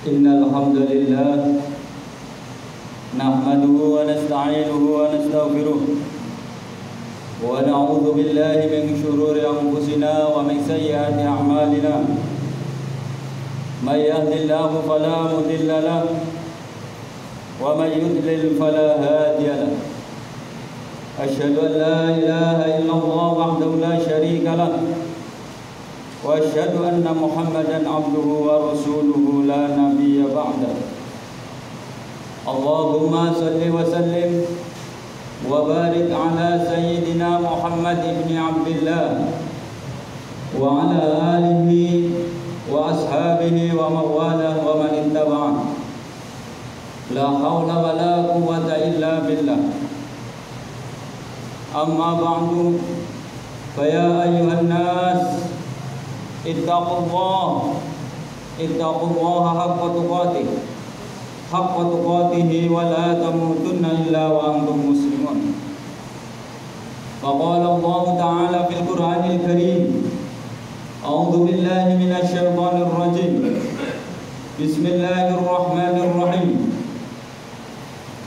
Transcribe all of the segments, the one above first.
Innal hamdalillah nahmaduhu wa nasta'inuhu wa nastaghfiruh wa na'udzu billahi min shururi anfusina wa min sayyiati a'malina may yahdihillahu fala mudilla lahu wa may yudlil fala hadiya lahu asyhadu an la ilaha illallah wahdahu la syarika lahu wa asyhadu anna Muhammadan abduhu wa rasuluhu la nabiyya ba'da. Allahumma salli wa sallim wa barik ala sayyidina Muhammad ibn Abdullah wa ala alihi wa ashabihi wa mawalah wa man ittaba'ah. La hawla wa la quwwata illa billah. Amma ba'du, fa ya ayyuhan nas ittaqullaha haqqa tuqatih wa la tamutunna illa wa antum muslimun. Faqala Allah Ta'ala fil Qur'anil Karim, a'udzu billahi minasy syaithanir rajim. Bismillahirrahmanirrahim.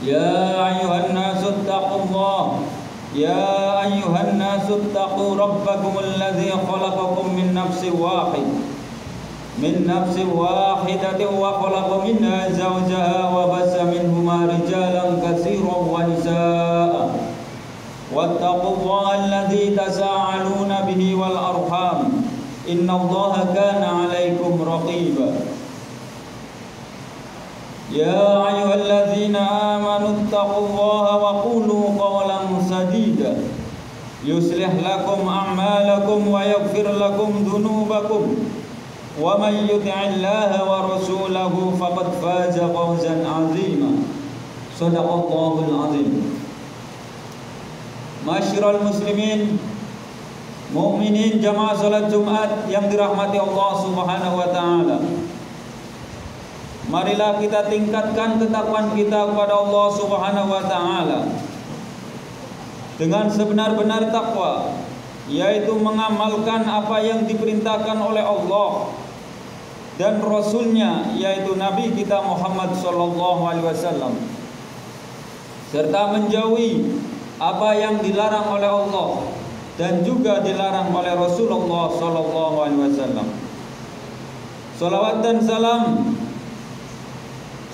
Ya ayyuhan nasu ittaqullaha يا أيها الناس اتقوا ربكم الذي خلقكم من نفس واحدة وخلق منها زوجها وبث منهما رجالا كثيرا ونساء واتقوا الله الذي تساءلون به والأرحام إن الله كان عليكم رقيبا يا أيها الذين آمنوا اتقوا الله وقولوا قولا سديدا يصلح لكم أعمالكم ويغفر لكم ذنوبكم ومن يطع الله ورسوله فقد فاز فوزا عظيما صدق الله العظيم. Masyiral muslimin, mukminin jamaah salat Jumat yang dirahmati Allah Subhanahu wa taala. Marilah kita tingkatkan ketakwaan kita kepada Allah Subhanahu wa taala dengan sebenar-benar takwa, yaitu mengamalkan apa yang diperintahkan oleh Allah dan Rasul-Nya, yaitu Nabi kita Muhammad sallallahu alaihi wasallam, serta menjauhi apa yang dilarang oleh Allah dan juga dilarang oleh Rasulullah sallallahu alaihi wasallam. Salawat dan salam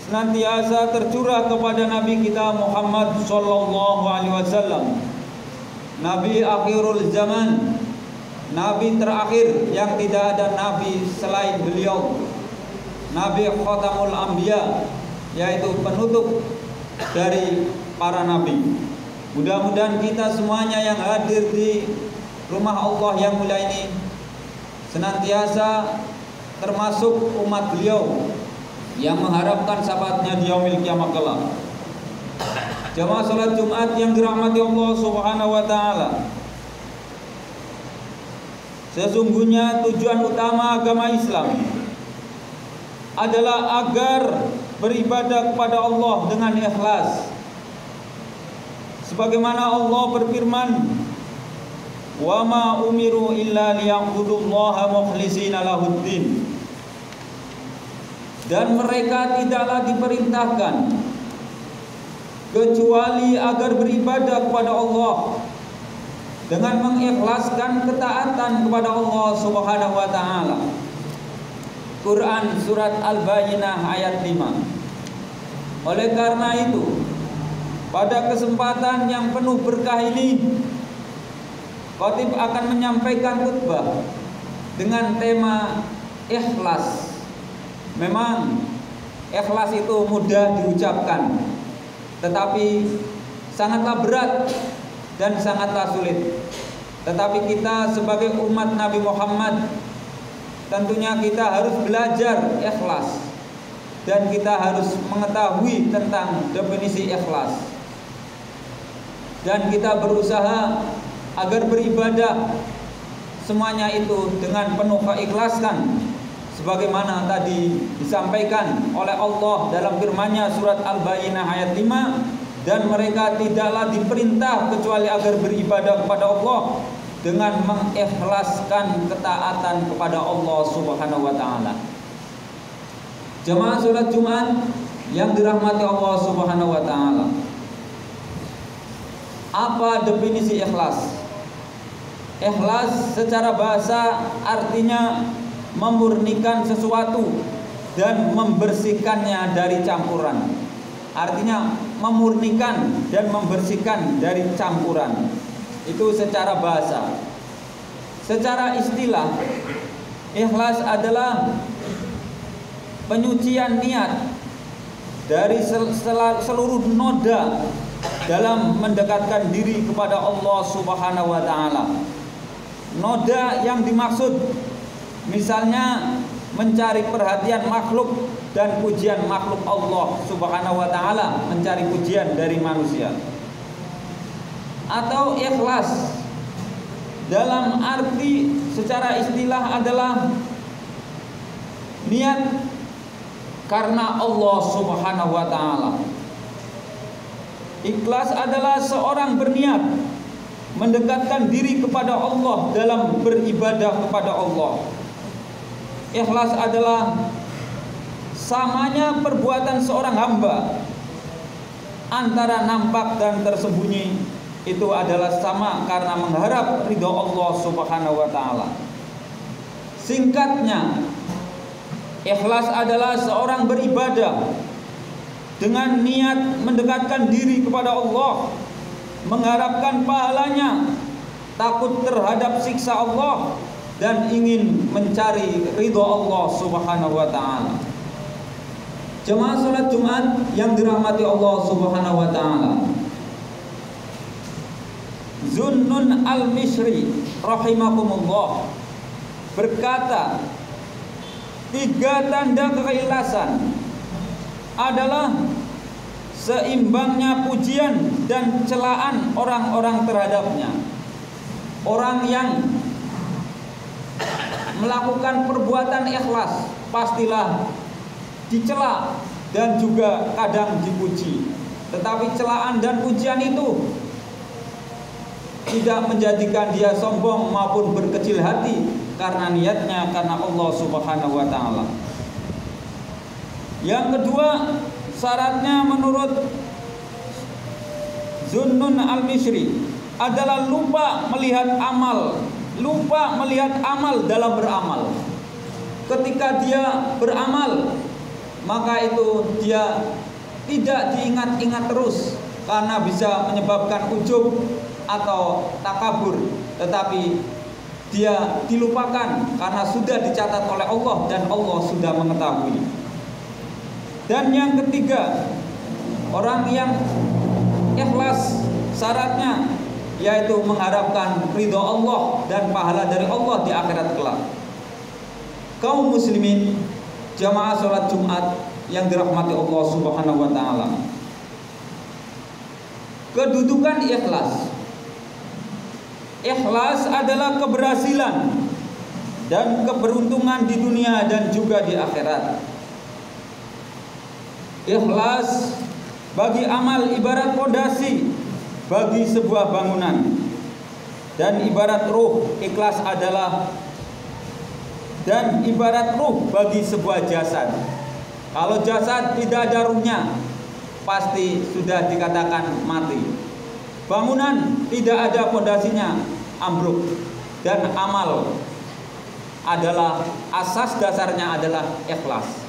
senantiasa tercurah kepada Nabi kita Muhammad sallallahu alaihi wasallam, Nabi akhirul zaman, Nabi terakhir yang tidak ada nabi selain beliau, Nabi khatamul anbiya, yaitu penutup dari para nabi. Mudah-mudahan kita semuanya yang hadir di rumah Allah yang mulia ini senantiasa termasuk umat beliau yang mengharapkan syafaatnya di yaumil kiamat kelak. Jamaah salat Jumat yang dirahmati Allah Subhanahu wa taala, sesungguhnya tujuan utama agama Islam adalah agar beribadah kepada Allah dengan ikhlas. Sebagaimana Allah berfirman, "Wa ma umiru illa liya'budullaha mukhlishina lahuddin." Dan mereka tidaklah diperintahkan kecuali agar beribadah kepada Allah dengan mengikhlaskan ketaatan kepada Allah Subhanahu wa taala. Quran surat Al-Bayyinah ayat 5. Oleh karena itu, pada kesempatan yang penuh berkah ini, khatib akan menyampaikan khutbah dengan tema ikhlas. Memang ikhlas itu mudah diucapkan, tetapi sangatlah berat dan sangatlah sulit. Tetapi kita sebagai umat Nabi Muhammad, tentunya kita harus belajar ikhlas, dan kita harus mengetahui tentang definisi ikhlas, dan kita berusaha agar beribadah semuanya itu dengan penuh keikhlasan, sebagaimana tadi disampaikan oleh Allah dalam firman-Nya surat Al-Baqarah ayat 5, dan mereka tidaklah diperintah kecuali agar beribadah kepada Allah dengan mengikhlaskan ketaatan kepada Allah Subhanahu wa taala. Jemaah salat Jumat yang dirahmati Allah Subhanahu wa taala. Apa definisi ikhlas? Ikhlas secara bahasa artinya memurnikan sesuatu dan membersihkannya dari campuran. Artinya memurnikan dan membersihkan dari campuran. Itu secara bahasa. Secara istilah, ikhlas adalah penyucian niat dari seluruh noda dalam mendekatkan diri kepada Allah Subhanahu wa taala. Noda yang dimaksud misalnya mencari perhatian makhluk dan pujian makhluk Allah Subhanahu wa taala, mencari pujian dari manusia. Atau ikhlas dalam arti secara istilah adalah niat karena Allah Subhanahu wa taala. Ikhlas adalah seorang berniat mendekatkan diri kepada Allah dalam beribadah kepada Allah. Ikhlas adalah samanya perbuatan seorang hamba antara nampak dan tersembunyi, itu adalah sama karena mengharap ridha Allah Subhanahu wa taala. Singkatnya, ikhlas adalah seorang beribadah dengan niat mendekatkan diri kepada Allah, mengharapkan pahalanya, takut terhadap siksa Allah, dan ingin mencari ridha Allah Subhanahu wa taala. Jemaah salat Jumat yang dirahmati Allah Subhanahu wa taala. Zunnun al-Misri rahimakumullah berkata, 3 tanda keikhlasan adalah seimbangnya pujian dan celaan orang-orang terhadapnya. Orang yang melakukan perbuatan ikhlas pastilah dicela dan juga kadang dipuji. Tetapi celaan dan pujian itu tidak menjadikan dia sombong maupun berkecil hati, karena niatnya karena Allah Subhanahu wa taala. Yang kedua, syaratnya menurut Zunnun al-Misri adalah lupa melihat amal dalam beramal. Ketika dia beramal, maka itu dia tidak diingat-ingat terus karena bisa menyebabkan ujub atau takabur, tetapi dia dilupakan karena sudah dicatat oleh Allah dan Allah sudah mengetahui. Dan yang ketiga, orang yang ikhlas syaratnya yaitu mengharapkan ridha Allah dan pahala dari Allah di akhirat kelak. Kaum muslimin jamaah salat Jumat yang dirahmati Allah Subhanahu wa taala. Kedudukan ikhlas. Ikhlas adalah keberhasilan dan keberuntungan di dunia dan juga di akhirat. Ikhlas bagi amal ibarat fondasi bagi sebuah bangunan, dan ibarat ruh ikhlas adalah dan ibarat ruh bagi sebuah jasad. Kalau jasad tidak ada ruhnya, pasti sudah dikatakan mati. Bangunan tidak ada fondasinya, ambruk. Dan amal adalah asas dasarnya adalah ikhlas.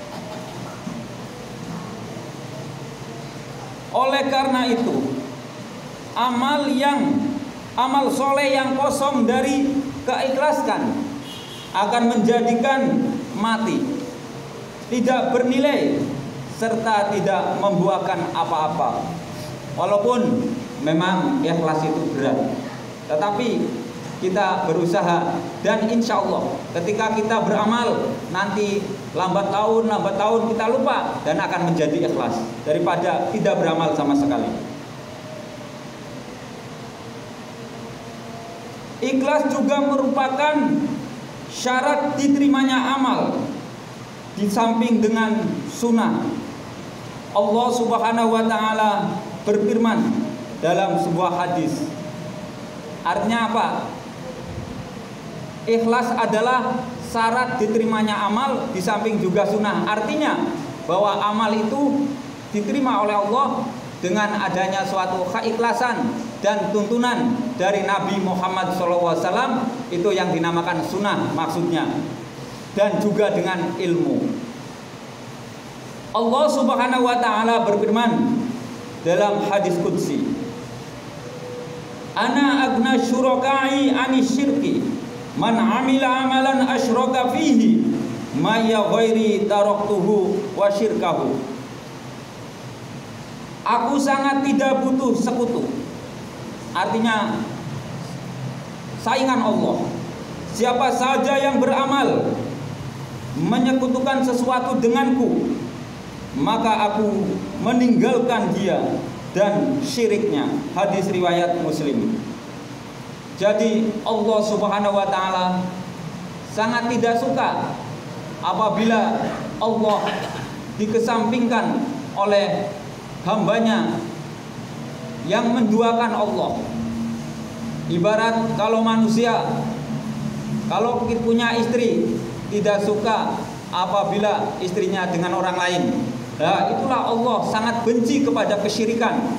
Oleh karena itu, amal soleh yang kosong dari keikhlasan akan menjadikan mati, tidak bernilai serta tidak membuahkan apa-apa. Walaupun memang ikhlas itu berat, tetapi kita berusaha, dan insya Allah ketika kita beramal nanti lambat tahun kita lupa dan akan menjadi ikhlas daripada tidak beramal sama sekali. Ikhlas juga merupakan syarat diterimanya amal di samping dengan sunnah. Allah Subhanahu wa taala berfirman dalam sebuah hadis. Artinya apa? Ikhlas adalah syarat diterimanya amal di samping juga sunnah. Artinya bahwa amal itu diterima oleh Allah dengan adanya suatu keikhlasan dan tuntunan dari Nabi Muhammad SAW, itu yang dinamakan sunnah maksudnya, dan juga dengan ilmu. Allah Subhanahu wa taala berfirman dalam hadis qudsi, Ana agna syurakai anis syirki man amila amalan asyraka fihi ma ya ghairi taraktuhu wa syirkahu. Aku sangat tidak butuh sekutu. Artinya saingan Allah. Siapa saja yang beramal menyekutukan sesuatu denganku, maka aku meninggalkan dia dan syiriknya. Hadis riwayat Muslim. Jadi Allah Subhanahu wa taala sangat tidak suka apabila Allah dikesampingkan oleh hambanya yang menduakan Allah. Ibarat kalau manusia, kalau punya istri, tidak suka apabila istrinya dengan orang lain. Nah, itulah Allah sangat benci kepada kesyirikan.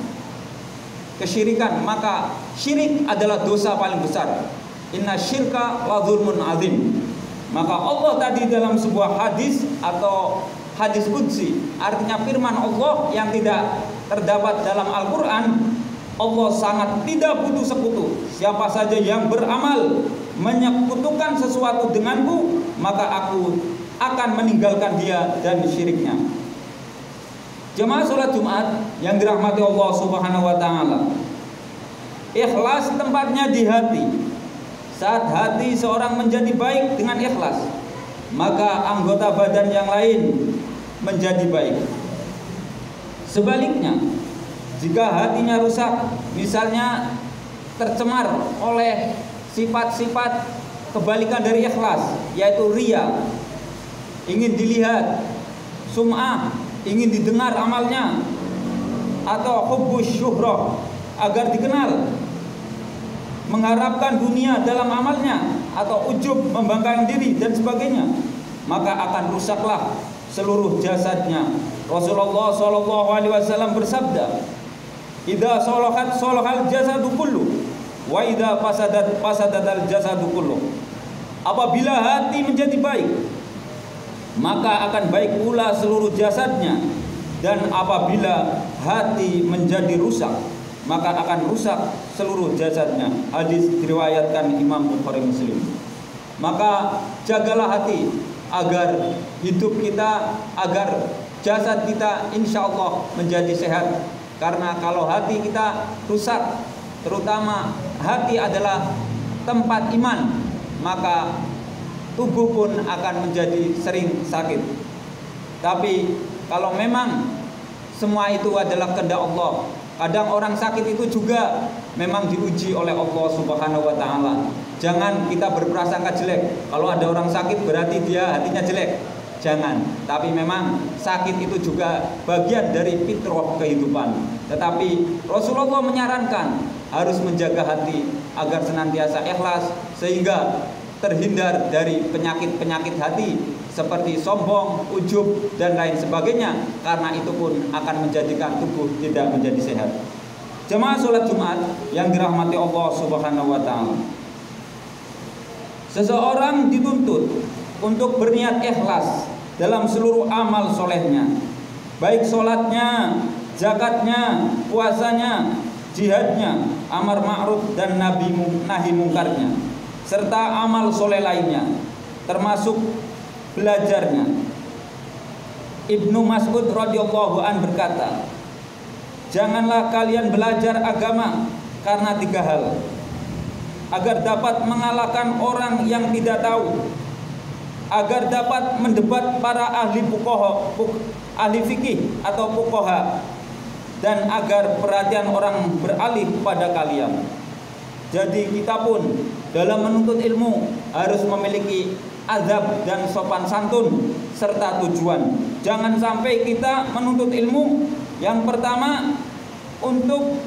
Maka syirik adalah dosa paling besar. Inna syirka la dzulmun azim. Maka Allah tadi dalam sebuah hadis atau hadis qudsi, artinya firman Allah yang tidak terdapat dalam Al-Quran, Allah sangat tidak butuh sekutu. Siapa saja yang beramal menyekutukan sesuatu denganku, maka aku akan meninggalkan dia dan syiriknya. Jemaah sholat Jumat yang dirahmati Allah Subhanahu wa taala, ikhlas tempatnya di hati. Saat hati seorang menjadi baik dengan ikhlas, maka anggota badan yang lain menjadi baik. Sebaliknya, jika hatinya rusak, misalnya tercemar oleh sifat-sifat kebalikan dari ikhlas, yaitu riya, ingin dilihat, sum'ah, ingin didengar amalnya, atau hubbus syuhrah, agar dikenal, mengharapkan dunia dalam amalnya, atau ujub, membanggakan diri dan sebagainya, maka akan rusaklah seluruh jasadnya. Rasulullah SAW bersabda, "Idza shalahat shalahal jasadu kullu, wa idza fasadat jasadu kullu." Apabila hati menjadi baik, maka akan baik pula seluruh jasadnya, dan apabila hati menjadi rusak, maka akan rusak seluruh jasadnya. Hadis diriwayatkan Imam Bukhari Muslim. Maka jagalah hati agar hidup kita, agar jasad kita insya Allah menjadi sehat. Karena kalau hati kita rusak, terutama hati adalah tempat iman, maka tubuh pun akan menjadi sering sakit. Tapi kalau memang semua itu adalah kehendak Allah, kadang orang sakit itu juga memang diuji oleh Allah Subhanahu wa taala. Jangan kita berprasangka jelek. Kalau ada orang sakit berarti dia hatinya jelek. Jangan. Tapi memang sakit itu juga bagian dari fitrah kehidupan. Tetapi Rasulullah menyarankan harus menjaga hati agar senantiasa ikhlas, sehingga terhindar dari penyakit-penyakit hati seperti sombong, ujub, dan lain sebagainya. Karena itu pun akan menjadikan tubuh tidak menjadi sehat. Jemaah sholat Jumat yang dirahmati Allah Subhanahu wa taala, seseorang dituntut untuk berniat ikhlas dalam seluruh amal solehnya, baik sholatnya, zakatnya, puasanya, jihadnya, amar ma'ruf dan nahi mungkarnya, serta amal soleh lainnya, termasuk belajarnya. Ibnu Mas'ud radhiyallahu an berkata, "Janganlah kalian belajar agama karena 3 hal. agar dapat mengalahkan orang yang tidak tahu, agar dapat mendebat para ahli ahli fikih atau fuqaha, dan agar perhatian orang beralih pada kalian. Jadi kita pun dalam menuntut ilmu harus memiliki adab dan sopan santun serta tujuan. Jangan sampai kita menuntut ilmu yang pertama untuk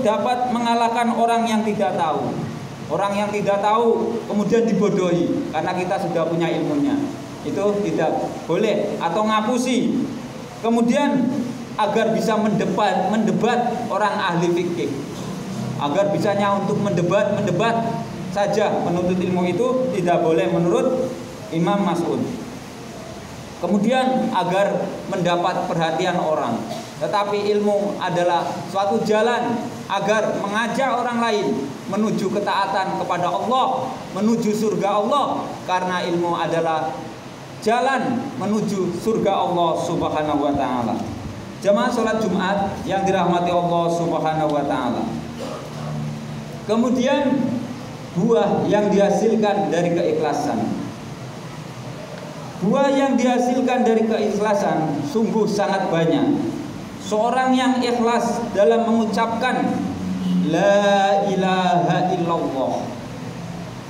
dapat mengalahkan orang yang tidak tahu. Orang yang tidak tahu kemudian dibodohi karena kita sudah punya ilmunya. Itu tidak boleh, atau ngapusi. Kemudian agar bisa mendebat orang ahli fikih. Agar bisanya untuk mendebat saja, menuntut ilmu itu tidak boleh menurut Imam Mas'ud. Kemudian agar mendapat perhatian orang. Tetapi ilmu adalah suatu jalan agar mengajak orang lain menuju ketaatan kepada Allah, menuju surga Allah, karena ilmu adalah jalan menuju surga Allah Subhanahu wa taala. Jamaah salat Jumat yang dirahmati Allah Subhanahu wa taala. Kemudian buah yang dihasilkan dari keikhlasan. Buah yang dihasilkan dari keikhlasan sungguh sangat banyak. Seorang yang ikhlas dalam mengucapkan la ilaha illallah,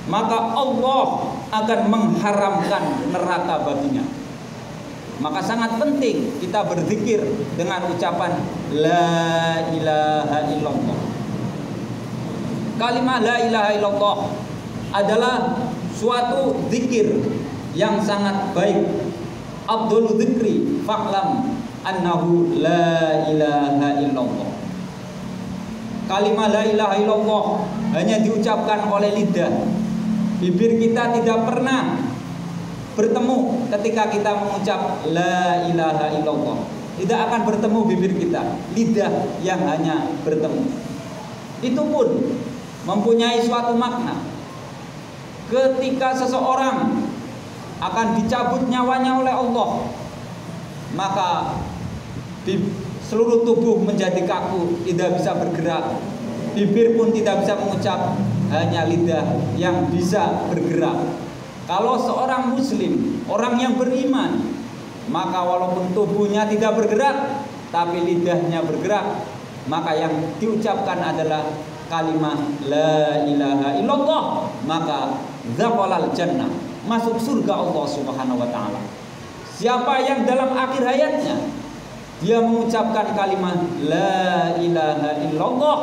maka Allah akan mengharamkan neraka baginya. Maka sangat penting kita berzikir dengan ucapan la ilaha illallah. Kalimat la ilaha illallah adalah suatu zikir yang sangat baik. Abdul dzikri fa'lam annahu la ilaha illallah. Kalimat la ilaha illallah hanya diucapkan oleh lidah. Bibir kita tidak pernah bertemu ketika kita mengucap la ilaha illallah. Tidak akan bertemu bibir kita, lidah yang hanya bertemu. Itu pun mempunyai suatu makna. Ketika seseorang akan dicabut nyawanya oleh Allah, maka di seluruh tubuh menjadi kaku, tidak bisa bergerak. Bibir pun tidak bisa mengucap, hanya lidah yang bisa bergerak. Kalau seorang muslim, orang yang beriman, maka walaupun tubuhnya tidak bergerak, tapi lidahnya bergerak, maka yang diucapkan adalah kalimat la ilaha illallah, maka dzaqalal jannah, masuk surga Allah Subhanahu wa taala. Siapa yang dalam akhir hayatnya dia mengucapkan kalimat la ilaha illallah,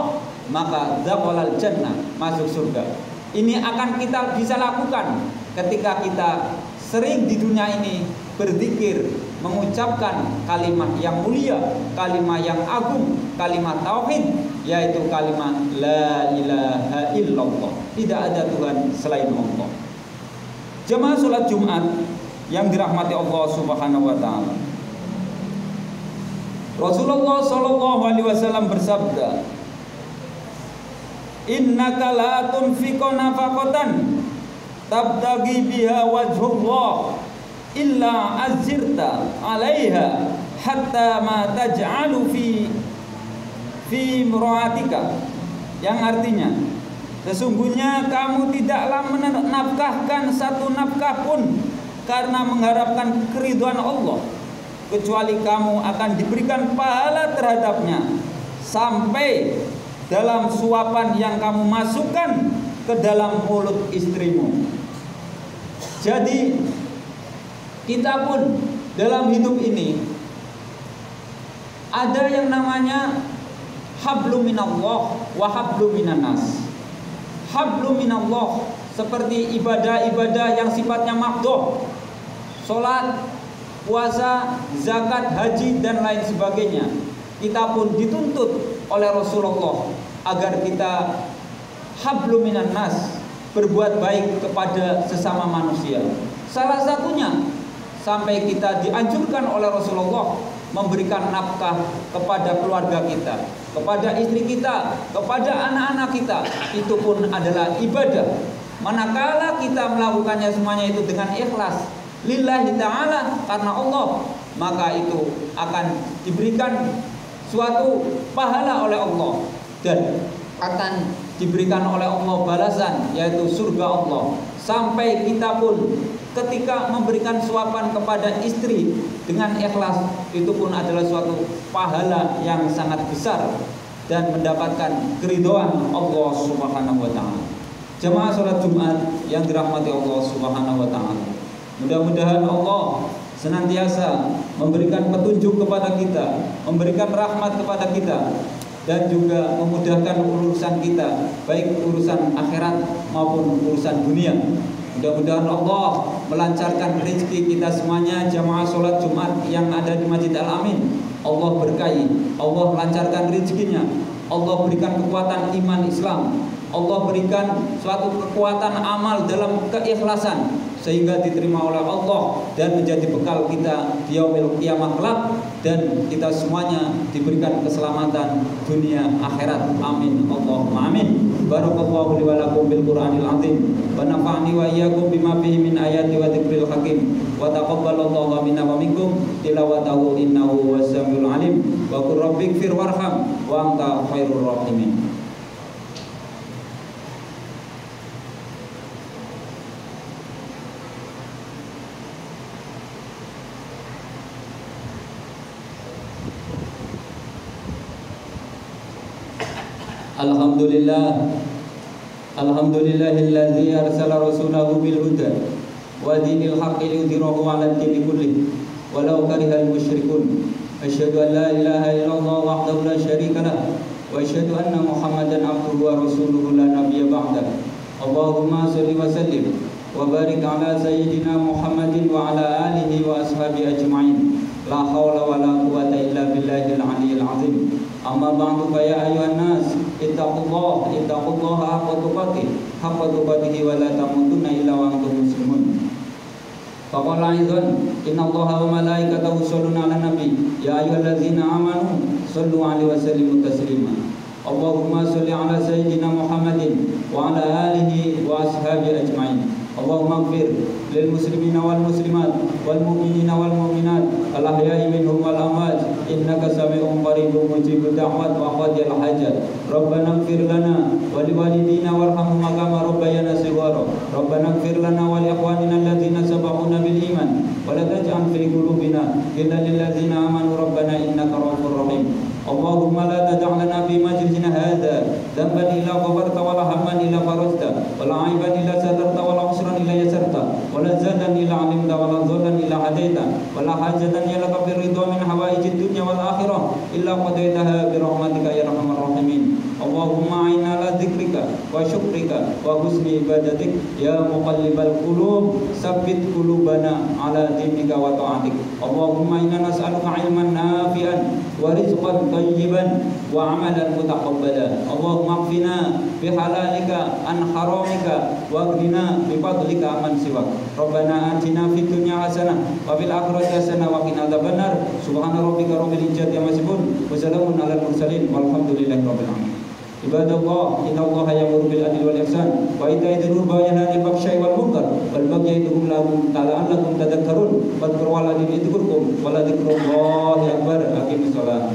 maka dzaqalal jannah, masuk surga. Ini akan kita bisa lakukan ketika kita sering di dunia ini berzikir, mengucapkan kalimat yang mulia, kalimat yang agung, kalimat tauhid, yaitu kalimat la ilaha illallah. Tidak ada Tuhan selain Allah. Jemaah salat Jumat yang dirahmati Allah Subhanahu wa taala. Rasulullah sallallahu alaihi wasallam bersabda, "Innaka la tunfiqu nafaqatan tabtaghi biha wajhullah illa azirta 'alaiha hatta ma taj'alu fi muraatika." Yang artinya, sesungguhnya kamu tidaklah menafkahkan satu nafkah pun karena mengharapkan keridhaan Allah, kecuali kamu akan diberikan pahala terhadapnya sampai dalam suapan yang kamu masukkan ke dalam mulut istrimu. Jadi kita pun dalam hidup ini ada yang namanya hablum minallah wa hablum minannas. Hablum minallah seperti ibadah-ibadah yang sifatnya makdoh, sholat, puasa, zakat, haji, dan lain sebagainya. Kita pun dituntut oleh Rasulullah agar kita hablum minannas, berbuat baik kepada sesama manusia. Salah satunya sampai kita dianjurkan oleh Rasulullah memberikan nafkah kepada keluarga kita, kepada istri kita, kepada anak-anak kita. Itu pun adalah ibadah. Manakala kita melakukannya semuanya itu dengan ikhlas lillahi ta'ala, karena Allah, maka itu akan diberikan suatu pahala oleh Allah. Dan akan diberikan oleh Allah balasan, yaitu surga Allah. Sampai kita pun ketika memberikan suapan kepada istri dengan ikhlas, itu pun adalah suatu pahala yang sangat besar dan mendapatkan keridhaan Allah Subhanahu wa taala. Jemaah salat Jumat yang dirahmati Allah Subhanahu wa taala, mudah-mudahan Allah senantiasa memberikan petunjuk kepada kita, memberikan rahmat kepada kita, dan juga memudahkan urusan kita, baik urusan akhirat maupun urusan dunia. Mudah-mudahan Allah melancarkan rezeki kita semuanya, jamaah sholat Jumat yang ada di Masjid Al-Amin. Allah berkahi, Allah lancarkan rezekinya, Allah berikan kekuatan iman Islam, Allah berikan suatu kekuatan amal dalam keikhlasan, sehingga diterima oleh Allah dan menjadi bekal kita di yaumil qiyamah kelak, dan kita semuanya diberikan keselamatan dunia akhirat. Amin Allahumma amin. Barakallahu li wa lakum bil Qur'anil azim wa nafa'ani wa iyyakum bima fihi min ayati wa dzikril hakim wa taqabbalallahu minna wa minkum tilawatahu innahu was-samiul alim wa qur rabbighfir warham wa anta khairur rahimin. Alhamdulillahilladzi arsala rasulahu bil huda wa dinil haqqi liyudhhirahu 'alad dini kullih walau karihal musyrikun. Asyhadu an la ilaha illallah wahdahu la syarika lah wa asyhadu anna Muhammadan 'abduhu wa rasuluhu la nabiyya ba'dah. Allahumma shalli wa sallim wa barik ala sayyidina Muhammadin wa ala alihi wa ashabihi ajma'in. La haula wa la quwwata illa billahil aliyyil azim. Amma ba'du fa ya ayyuhan nas ittaqullaha haqqa tuqatih wa la tamutunna illa wa antum muslimun. Faqala aidan innallaha wa malaikatahu yusholluna 'alan nabi ya ayyuhallazina amanu shallu 'alaihi wa sallimu taslima. Allahumma shalli 'ala sayyidina Muhammadin wa 'ala alihi wa ashabihi ajma'in. Allahumma ighfir lil muslimina wal muslimat wal mu'minina wal mu'minat al ahya'i minhum wal amwat innaka sami'un qaribun mujibud da'wat wa qadiyal hajat. Rabbana ighfir lana wa liwalidina warhamhum kama rabbayana shighara. Rabbana ighfir lana wa li ikhwanina alladhina sabaquna bil iman wa la taj'al fi qulubina ghillan lil ladzina amanu rabbana innaka ra'ufur rahim. Allahumma la tad'a lana fi majlisina hadha dhanban illa ghafarta wa la hamman illa farajta wa la 'aiban illa satarta wa la usran illa yasarta wa la zadan illa 'alimta wa la dhallan illa hadaita wa la hajatan illa laka bi ridha min hawaijid dunya wal akhirah illa qadaitaha bi rahmatika ya arhamar rahimin. Allahumma a'inna ala dzikrika wa syukrika wa husni ibadatik ya muqallibal qulub tsabbit qulubana ala dinika wa ta'atik. Allahumma inna nas'aluka 'ilman nafi'an wa rizqan tayyiban wa 'amalan mutaqabbala. Allahumma qfina bi halalika an haramika wa aghnina bi fadlika amman siwak. Rabbana atina fid dunya hasanah wa fil akhirati hasanah wa qina adzabannar. Subhana rabbika rabbil izzati amma yasifun wa salamun alal mursalin walhamdulillahi rabbil alamin. Ibadallah, innallaha ya'muru bil adli wal ihsan wa ita'i dzil qurba wa yanha 'anil fahsya'i wal munkar wal bagyi ya'idukum la'allakum tadhakkarun. Fadhkuru wa la dzikrukum wa la dzikrullahi akbar. Aqimus shalah.